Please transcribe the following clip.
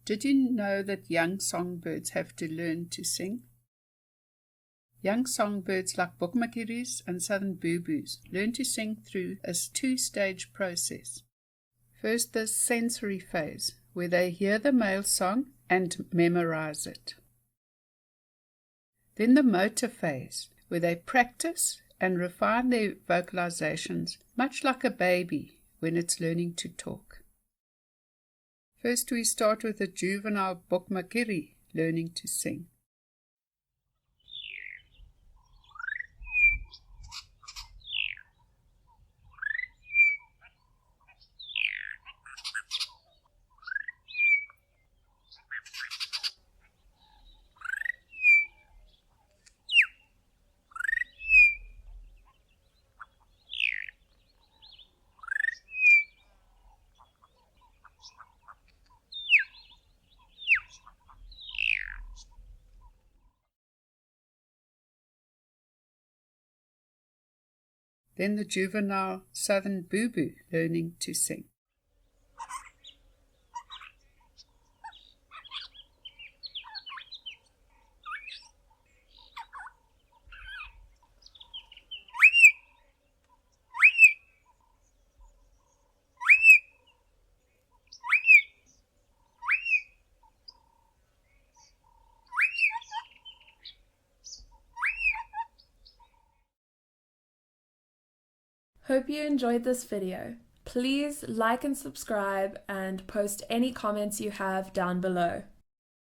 Did you know that young songbirds have to learn to sing? Young songbirds like Bokmakieries and Southern Boubous learn to sing through a two-stage process. First, the sensory phase, where they hear the male song and memorize it. Then the motor phase, where they practice and refine their vocalizations, much like a baby when it's learning to talk. First, we start with a juvenile Bokmakierie learning to sing. Then the juvenile Southern Boubou learning to sing. Hope you enjoyed this video. Please like and subscribe and post any comments you have down below.